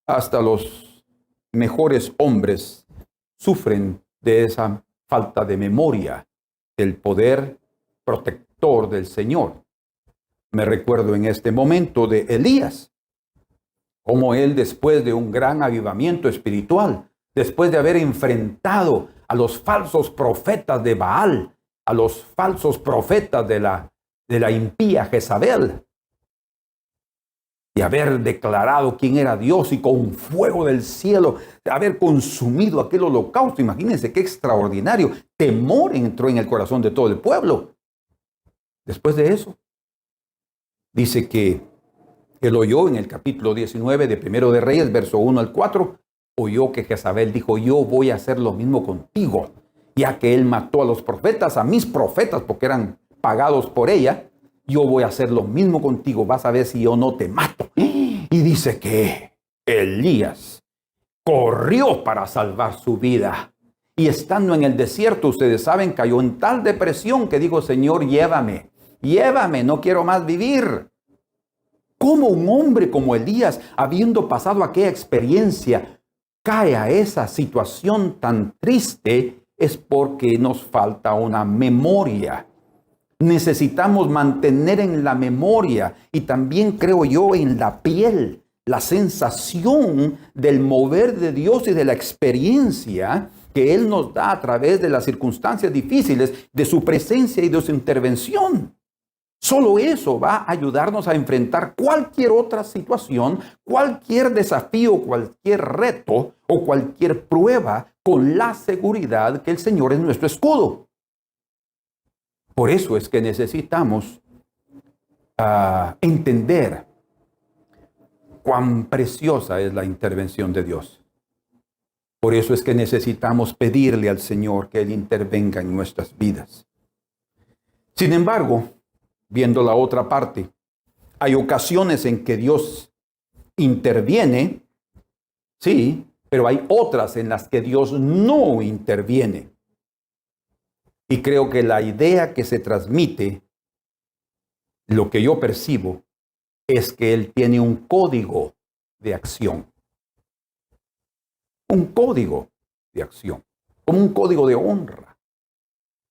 hasta los mejores hombres sufren de esa falta de memoria del poder protector del Señor. Me recuerdo en este momento de Elías, como él, después de un gran avivamiento espiritual, después de haber enfrentado a los falsos profetas de Baal, a los falsos profetas de la impía Jezabel, y haber declarado quién era Dios y con fuego del cielo, haber consumido aquel holocausto. Imagínense qué extraordinario temor entró en el corazón de todo el pueblo. Después de eso, dice que él oyó en el capítulo 19 de Primero de Reyes, verso 1 al 4, oyó que Jezabel dijo: yo voy a hacer lo mismo contigo, ya que él mató a los profetas, a mis profetas, porque eran pagados por ella. Yo voy a hacer lo mismo contigo, vas a ver si yo no te mato. Y dice que Elías corrió para salvar su vida. Y estando en el desierto, ustedes saben, cayó en tal depresión que dijo: Señor, llévame, no quiero más vivir. ¿Cómo un hombre como Elías, habiendo pasado aquella experiencia, cae a esa situación tan triste? Es porque nos falta una memoria. Necesitamos mantener en la memoria y también, creo yo, en la piel la sensación del mover de Dios y de la experiencia que Él nos da a través de las circunstancias difíciles, de su presencia y de su intervención. Solo eso va a ayudarnos a enfrentar cualquier otra situación, cualquier desafío, cualquier reto o cualquier prueba con la seguridad que el Señor es nuestro escudo. Por eso es que necesitamos entender cuán preciosa es la intervención de Dios. Por eso es que necesitamos pedirle al Señor que Él intervenga en nuestras vidas. Sin embargo, viendo la otra parte, hay ocasiones en que Dios interviene, sí, pero hay otras en las que Dios no interviene. Y creo que la idea que se transmite, lo que yo percibo, es que Él tiene un código de acción. Un código de acción, como un código de honra.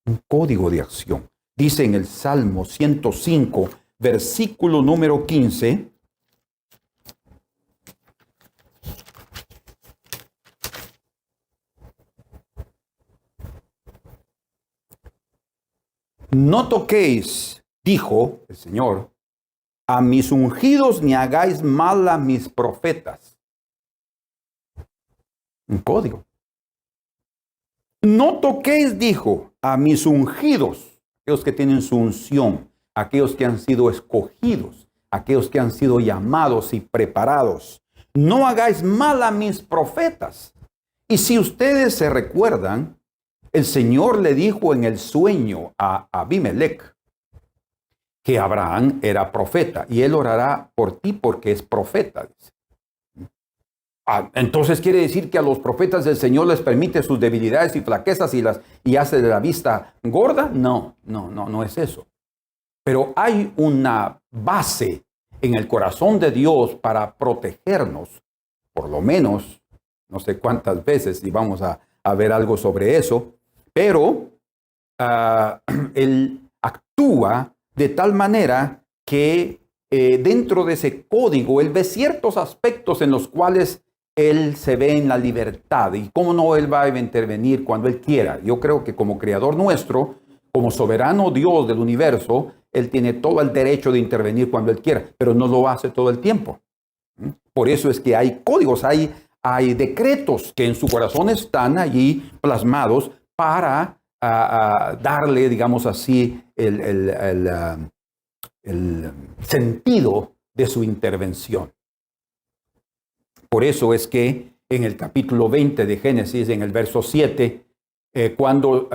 Un código de acción. Dice en el Salmo 105, versículo número 15, no toquéis, dijo el Señor, a mis ungidos, ni hagáis mal a mis profetas. Un código. No toquéis, dijo, a mis ungidos, aquellos que tienen su unción, aquellos que han sido escogidos, aquellos que han sido llamados y preparados. No hagáis mal a mis profetas. Y si ustedes se recuerdan, el Señor le dijo en el sueño a Abimelech que Abraham era profeta y él orará por ti porque es profeta, dice. Entonces quiere decir que a los profetas del Señor les permite sus debilidades y flaquezas y hace de la vista gorda. No es eso. Pero hay una base en el corazón de Dios para protegernos, por lo menos, no sé cuántas veces, y vamos a ver algo sobre eso, pero Él actúa de tal manera que dentro de ese código Él ve ciertos aspectos en los cuales Él se ve en la libertad. Y cómo no, Él va a intervenir cuando Él quiera. Yo creo que como creador nuestro, como soberano Dios del universo, Él tiene todo el derecho de intervenir cuando Él quiera, pero no lo hace todo el tiempo. Por eso es que hay códigos, hay decretos que en su corazón están allí plasmados para darle, digamos así, el sentido de su intervención. Por eso es que en el capítulo 20 de Génesis, en el verso 7, cuando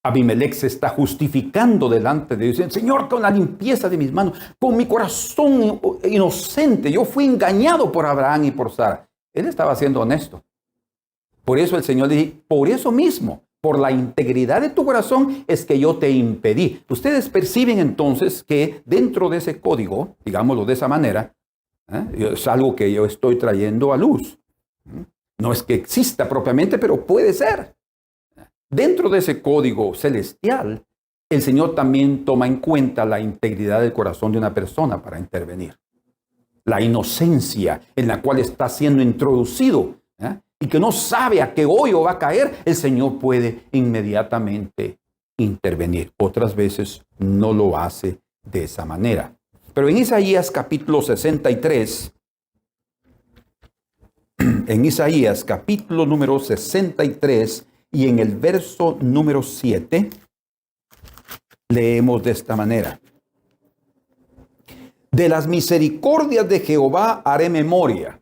Abimelech se está justificando delante de Dios, Señor, con la limpieza de mis manos, con mi corazón inocente, yo fui engañado por Abraham y por Sara. Él estaba siendo honesto. Por eso el Señor le dice, por eso mismo, por la integridad de tu corazón es que yo te impedí. Ustedes perciben entonces que dentro de ese código, digámoslo de esa manera, es algo que yo estoy trayendo a luz. No es que exista propiamente, pero puede ser. Dentro de ese código celestial, el Señor también toma en cuenta la integridad del corazón de una persona para intervenir. La inocencia en la cual está siendo introducido, y que no sabe a qué hoyo va a caer, el Señor puede inmediatamente intervenir. Otras veces no lo hace de esa manera. Pero en Isaías capítulo 63, en Isaías capítulo número 63 y en el verso número 7, leemos de esta manera. De las misericordias de Jehová haré memoria,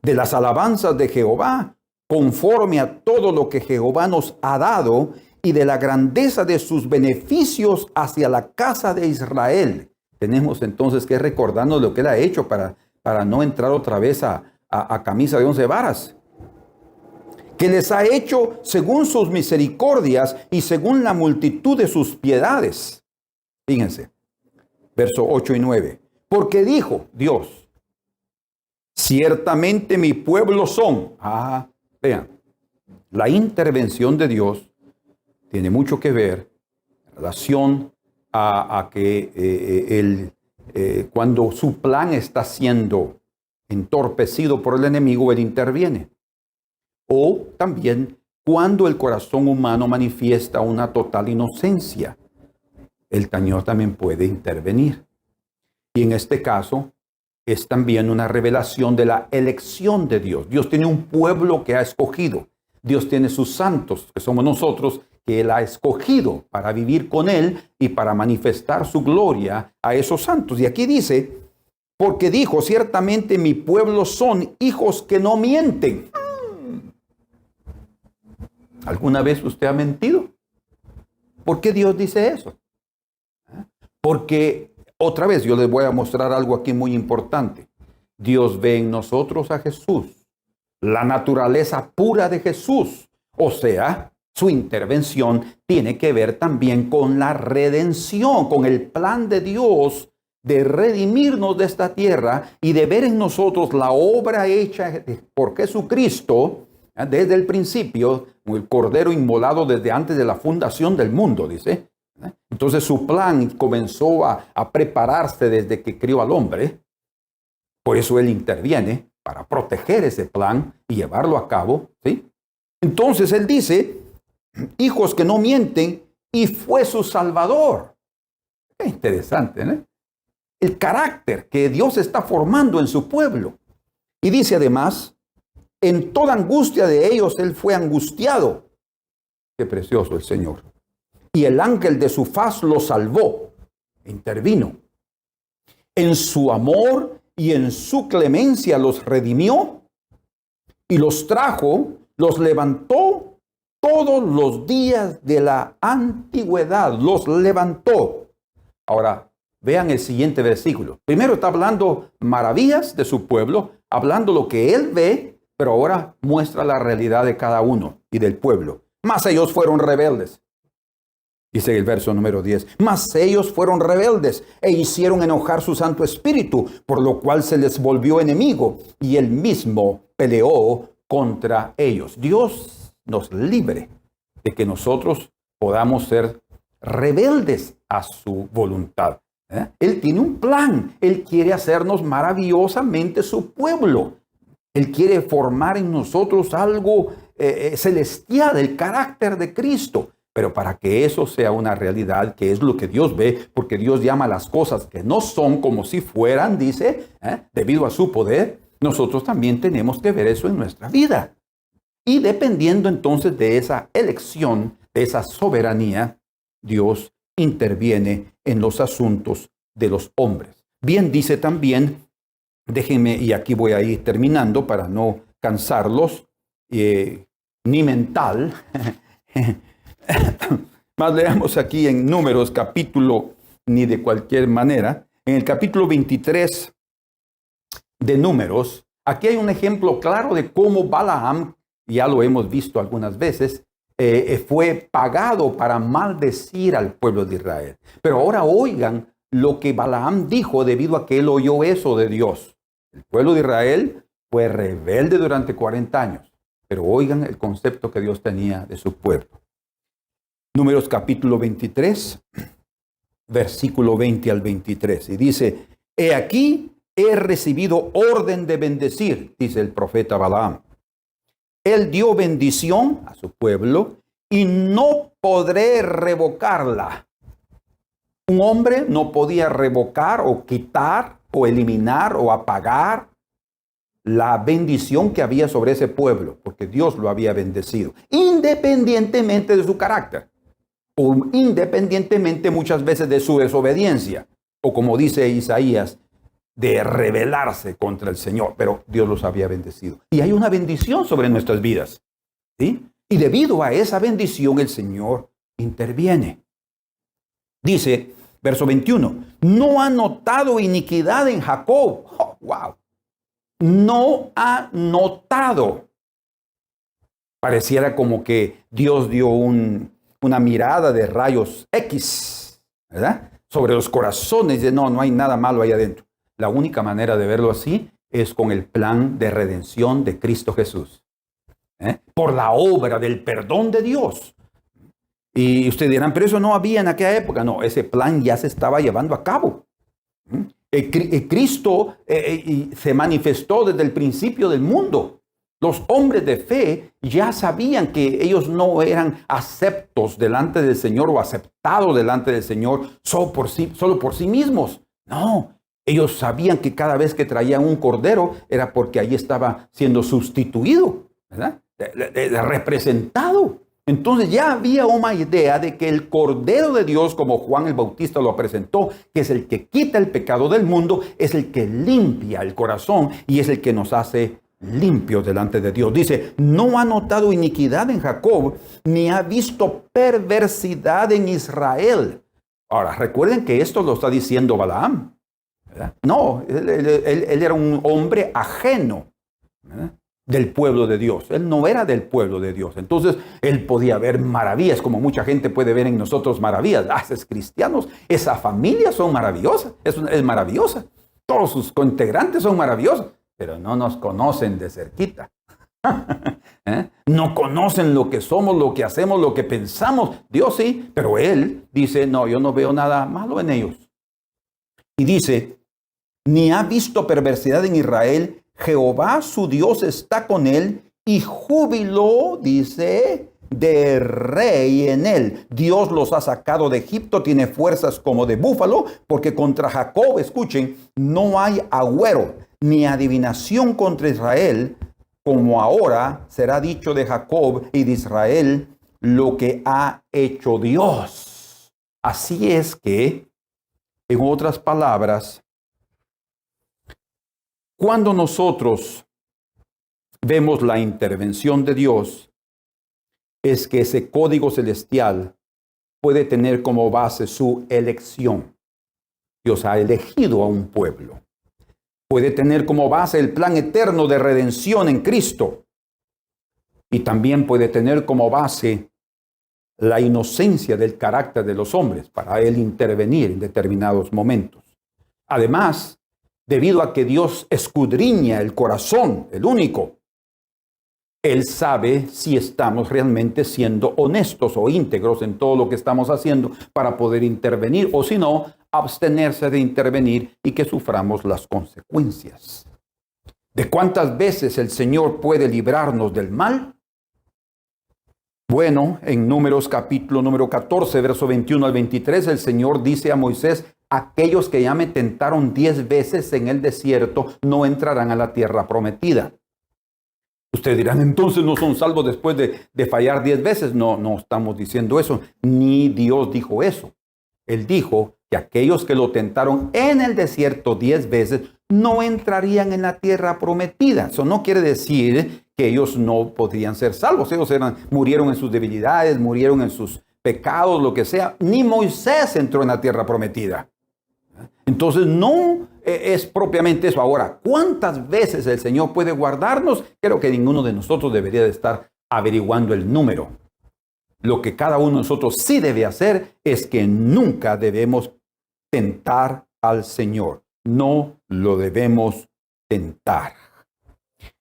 de las alabanzas de Jehová, conforme a todo lo que Jehová nos ha dado, y de la grandeza de sus beneficios hacia la casa de Israel. Tenemos entonces que recordarnos lo que Él ha hecho para no entrar otra vez a camisa de 11 varas. Que les ha hecho según sus misericordias y según la multitud de sus piedades. Fíjense, verso 8 y 9. Porque dijo Dios, ciertamente mi pueblo son. Vean, la intervención de Dios tiene mucho que ver en relación a que cuando su plan está siendo entorpecido por el enemigo, Él interviene. O también cuando el corazón humano manifiesta una total inocencia, el Señor también puede intervenir. Y en este caso es también una revelación de la elección de Dios. Dios tiene un pueblo que ha escogido. Dios tiene sus santos, que somos nosotros, que Él ha escogido para vivir con Él y para manifestar su gloria a esos santos. Y aquí dice, porque dijo, ciertamente mi pueblo son hijos que no mienten. ¿Alguna vez usted ha mentido? ¿Por qué Dios dice eso? Porque, otra vez, yo les voy a mostrar algo aquí muy importante. Dios ve en nosotros a Jesús, la naturaleza pura de Jesús. O sea, su intervención tiene que ver también con la redención, con el plan de Dios de redimirnos de esta tierra y de ver en nosotros la obra hecha por Jesucristo desde el principio, el cordero inmolado desde antes de la fundación del mundo, dice. Entonces su plan comenzó a prepararse desde que crió al hombre. Por eso Él interviene para proteger ese plan y llevarlo a cabo, ¿sí? Entonces Él dice, hijos que no mienten, y fue su Salvador. Qué interesante, ¿no? El carácter que Dios está formando en su pueblo. Y dice además, en toda angustia de ellos Él fue angustiado. Qué precioso el Señor. Y el ángel de su faz los salvó, intervino. En su amor y en su clemencia los redimió y los trajo, los levantó todos los días de la antigüedad, los levantó. Ahora, vean el siguiente versículo. Primero está hablando maravillas de su pueblo, hablando lo que él ve, pero ahora muestra la realidad de cada uno y del pueblo. Mas ellos fueron rebeldes. Dice el verso número 10. Mas ellos fueron rebeldes e hicieron enojar su Santo Espíritu, por lo cual se les volvió enemigo y él mismo peleó contra ellos. Dios nos libre de que nosotros podamos ser rebeldes a su voluntad. Él tiene un plan. Él quiere hacernos maravillosamente su pueblo. Él quiere formar en nosotros algo celestial, el carácter de Cristo. Pero para que eso sea una realidad, que es lo que Dios ve, porque Dios llama las cosas que no son como si fueran, dice, debido a su poder, nosotros también tenemos que ver eso en nuestra vida. Y dependiendo entonces de esa elección, de esa soberanía, Dios interviene en los asuntos de los hombres. Bien, dice también, déjenme, y aquí voy a ir terminando para no cansarlos, ni mental. Más leamos aquí en Números capítulo, ni de cualquier manera, en el capítulo 23 de Números, aquí hay un ejemplo claro de cómo Balaam, ya lo hemos visto algunas veces, fue pagado para maldecir al pueblo de Israel. Pero ahora oigan lo que Balaam dijo debido a que él oyó eso de Dios. El pueblo de Israel fue rebelde durante 40 años, pero oigan el concepto que Dios tenía de su pueblo. Números capítulo 23, versículo 20 al 23. Y dice, he aquí, he recibido orden de bendecir, dice el profeta Balaam. Él dio bendición a su pueblo y no podré revocarla. Un hombre no podía revocar o quitar o eliminar o apagar la bendición que había sobre ese pueblo, porque Dios lo había bendecido, independientemente de su carácter, o independientemente muchas veces de su desobediencia, o como dice Isaías, de rebelarse contra el Señor, pero Dios los había bendecido. Y hay una bendición sobre nuestras vidas, ¿sí? Y debido a esa bendición el Señor interviene. Dice, verso 21, no ha notado iniquidad en Jacob. Oh, wow. No ha notado. Pareciera como que Dios dio una mirada de rayos X, ¿verdad? Sobre los corazones. De no hay nada malo ahí adentro. La única manera de verlo así es con el plan de redención de Cristo Jesús. Por la obra del perdón de Dios. Y ustedes dirán, pero eso no había en aquella época. No, ese plan ya se estaba llevando a cabo. Cristo se manifestó desde el principio del mundo. Los hombres de fe ya sabían que ellos no eran aceptos delante del Señor o aceptados delante del Señor solo por sí mismos. No, ellos sabían que cada vez que traían un cordero era porque ahí estaba siendo sustituido, ¿verdad? Representado. Entonces ya había una idea de que el Cordero de Dios, como Juan el Bautista lo presentó, que es el que quita el pecado del mundo, es el que limpia el corazón y es el que nos hace limpios delante de Dios. Dice, no ha notado iniquidad en Jacob, ni ha visto perversidad en Israel. Ahora, recuerden que esto lo está diciendo Balaam, ¿verdad? No, él era un hombre ajeno, ¿verdad?, del pueblo de Dios. Él no era del pueblo de Dios. Entonces, él podía ver maravillas, como mucha gente puede ver en nosotros maravillas. Esos cristianos, esa familia son maravillosas. Es maravillosa. Todos sus integrantes son maravillosos, pero no nos conocen de cerquita. No conocen lo que somos, lo que hacemos, lo que pensamos. Dios sí, pero él dice, no, yo no veo nada malo en ellos. Y dice, ni ha visto perversidad en Israel. Jehová su Dios está con él y júbilo, dice, de rey en él. Dios los ha sacado de Egipto, tiene fuerzas como de búfalo, porque contra Jacob, escuchen, no hay agüero ni adivinación contra Israel, como ahora será dicho de Jacob y de Israel lo que ha hecho Dios. Así es que, en otras palabras, cuando nosotros vemos la intervención de Dios, es que ese código celestial puede tener como base su elección. Dios ha elegido a un pueblo. Puede tener como base el plan eterno de redención en Cristo. Y también puede tener como base la inocencia del carácter de los hombres para Él intervenir en determinados momentos. Además, debido a que Dios escudriña el corazón, el único, Él sabe si estamos realmente siendo honestos o íntegros en todo lo que estamos haciendo para poder intervenir, o si no, abstenerse de intervenir y que suframos las consecuencias. ¿De cuántas veces el Señor puede librarnos del mal? Bueno, en Números capítulo número 14, verso 21 al 23, el Señor dice a Moisés: aquellos que ya me tentaron 10 veces en el desierto no entrarán a la tierra prometida. Ustedes dirán, entonces no son salvos después de fallar 10 veces. No estamos diciendo eso, ni Dios dijo eso. Él dijo que aquellos que lo tentaron en el desierto 10 veces no entrarían en la tierra prometida. Eso no quiere decir que ellos no podrían ser salvos. Ellos murieron en sus debilidades, murieron en sus pecados, lo que sea. Ni Moisés entró en la tierra prometida. Entonces no es propiamente eso. Ahora, ¿cuántas veces el Señor puede guardarnos? Creo que ninguno de nosotros debería de estar averiguando el número. Lo que cada uno de nosotros sí debe hacer es que nunca debemos tentar al Señor. No lo debemos tentar.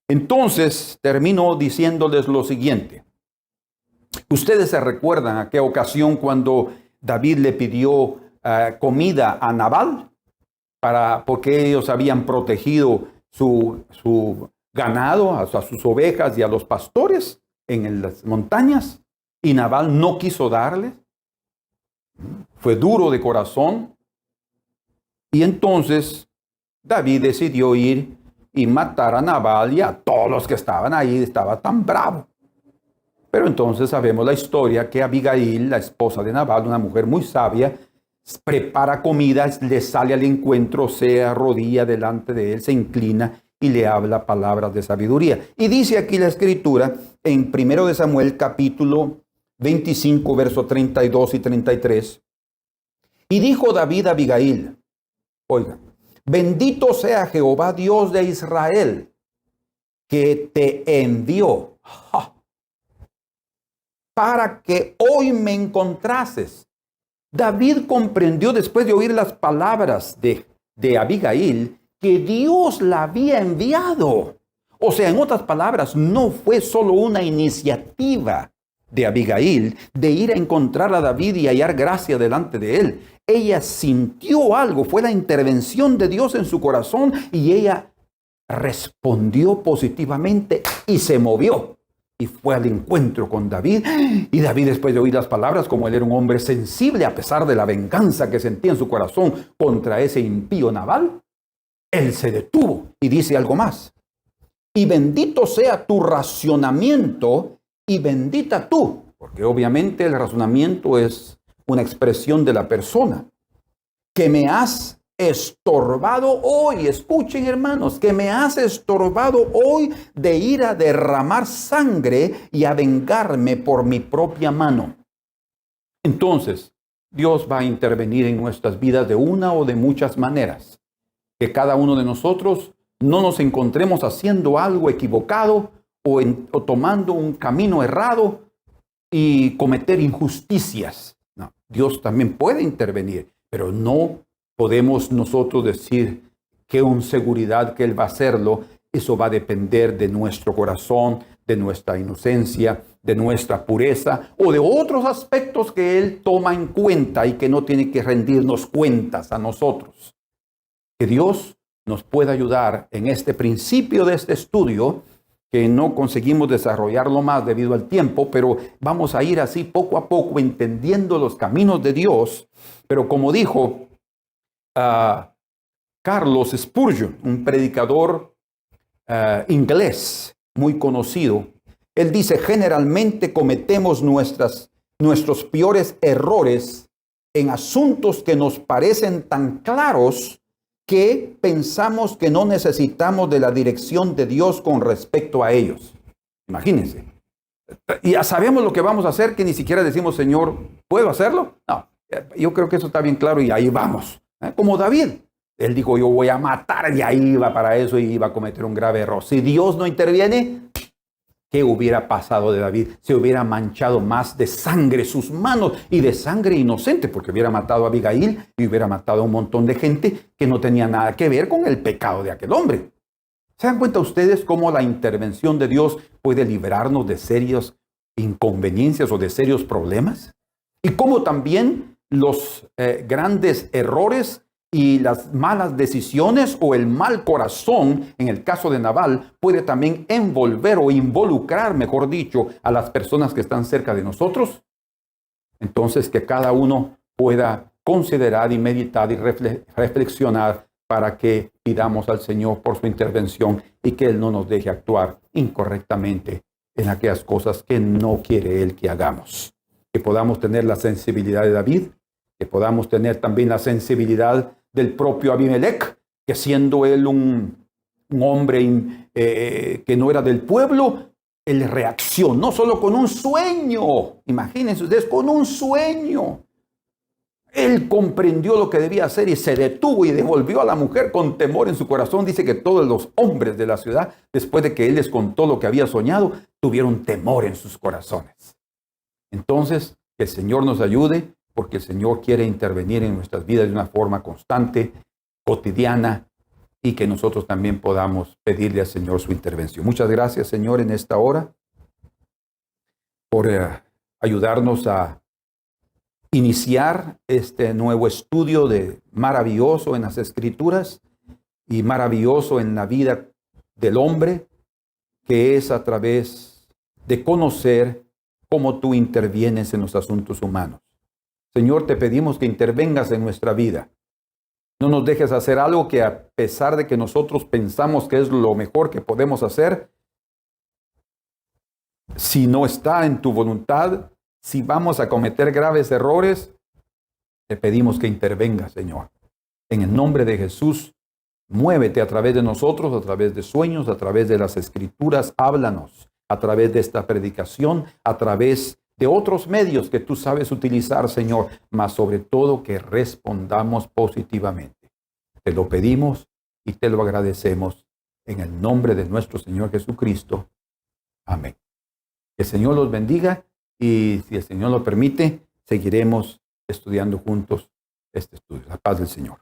Entonces, termino diciéndoles lo siguiente. Ustedes se recuerdan a qué ocasión cuando David le pidió comida a Nabal, porque ellos habían protegido su ganado, a sus ovejas y a los pastores en las montañas, y Nabal no quiso darles. Fue duro de corazón, y entonces David decidió ir y matar a Nabal y a todos los que estaban ahí. Estaba tan bravo. Pero entonces sabemos la historia que Abigail, la esposa de Nabal, una mujer muy sabia, prepara comida, le sale al encuentro, se arrodilla delante de él, se inclina y le habla palabras de sabiduría. Y dice aquí la escritura en 1 de Samuel capítulo 25, versos 32 y 33. Y dijo David a Abigail, oiga, bendito sea Jehová Dios de Israel, que te envió para que hoy me encontrases. David comprendió después de oír las palabras de Abigail que Dios la había enviado. O sea, en otras palabras, no fue solo una iniciativa de Abigail de ir a encontrar a David y hallar gracia delante de él. Ella sintió algo, fue la intervención de Dios en su corazón y ella respondió positivamente y se movió. Y fue al encuentro con David. Y David, después de oír las palabras, como él era un hombre sensible a pesar de la venganza que sentía en su corazón contra ese impío Nabal, él se detuvo y dice algo más. Y bendito sea tu razonamiento y bendita tú. Porque obviamente el razonamiento es una expresión de la persona. Que me has estorbado hoy, escuchen hermanos, que me has estorbado hoy de ir a derramar sangre y a vengarme por mi propia mano. Entonces, Dios va a intervenir en nuestras vidas de una o de muchas maneras. Que cada uno de nosotros no nos encontremos haciendo algo equivocado o tomando un camino errado y cometer injusticias. No, Dios también puede intervenir, pero no podemos nosotros decir que con seguridad que Él va a hacerlo. Eso va a depender de nuestro corazón, de nuestra inocencia, de nuestra pureza o de otros aspectos que Él toma en cuenta y que no tiene que rendirnos cuentas a nosotros. Que Dios nos pueda ayudar en este principio de este estudio, que no conseguimos desarrollarlo más debido al tiempo, pero vamos a ir así poco a poco entendiendo los caminos de Dios. Pero como dijo Charles Spurgeon, un predicador inglés muy conocido, él dice, generalmente cometemos nuestros peores errores en asuntos que nos parecen tan claros que pensamos que no necesitamos de la dirección de Dios con respecto a ellos. Imagínense, Y ya sabemos lo que vamos a hacer, que ni siquiera decimos, Señor, ¿puedo hacerlo? No, yo creo que eso está bien claro y ahí vamos. Como David. Él dijo, yo voy a matar, y ahí iba para eso y iba a cometer un grave error. Si Dios no interviene, ¿qué hubiera pasado de David? Se hubiera manchado más de sangre sus manos y de sangre inocente, porque hubiera matado a Abigail y hubiera matado a un montón de gente que no tenía nada que ver con el pecado de aquel hombre. ¿Se dan cuenta ustedes cómo la intervención de Dios puede librarnos de serias inconveniencias o de serios problemas? Y cómo también los grandes errores y las malas decisiones o el mal corazón, en el caso de Nabal, puede también envolver o involucrar, mejor dicho, a las personas que están cerca de nosotros. Entonces, que cada uno pueda considerar y meditar y reflexionar para que pidamos al Señor por su intervención y que Él no nos deje actuar incorrectamente en aquellas cosas que no quiere Él que hagamos. Que podamos tener la sensibilidad de David, que podamos tener también la sensibilidad del propio Abimelech, que siendo él un hombre que no era del pueblo, él reaccionó solo con un sueño. Imagínense ustedes, con un sueño. Él comprendió lo que debía hacer y se detuvo y devolvió a la mujer con temor en su corazón. Dice que todos los hombres de la ciudad, después de que él les contó lo que había soñado, tuvieron temor en sus corazones. Entonces, que el Señor nos ayude, porque el Señor quiere intervenir en nuestras vidas de una forma constante, cotidiana, y que nosotros también podamos pedirle al Señor su intervención. Muchas gracias, Señor, en esta hora, por ayudarnos a iniciar este nuevo estudio maravilloso en las Escrituras y maravilloso en la vida del hombre, que es a través de conocer cómo tú intervienes en los asuntos humanos. Señor, te pedimos que intervengas en nuestra vida. No nos dejes hacer algo que, a pesar de que nosotros pensamos que es lo mejor que podemos hacer, si no está en tu voluntad, si vamos a cometer graves errores, te pedimos que intervengas, Señor. En el nombre de Jesús, muévete a través de nosotros, a través de sueños, a través de las Escrituras, háblanos, a través de esta predicación, a través de otros medios que tú sabes utilizar, Señor, mas sobre todo que respondamos positivamente. Te lo pedimos y te lo agradecemos en el nombre de nuestro Señor Jesucristo. Amén. Que el Señor los bendiga y, si el Señor lo permite, seguiremos estudiando juntos este estudio. La paz del Señor.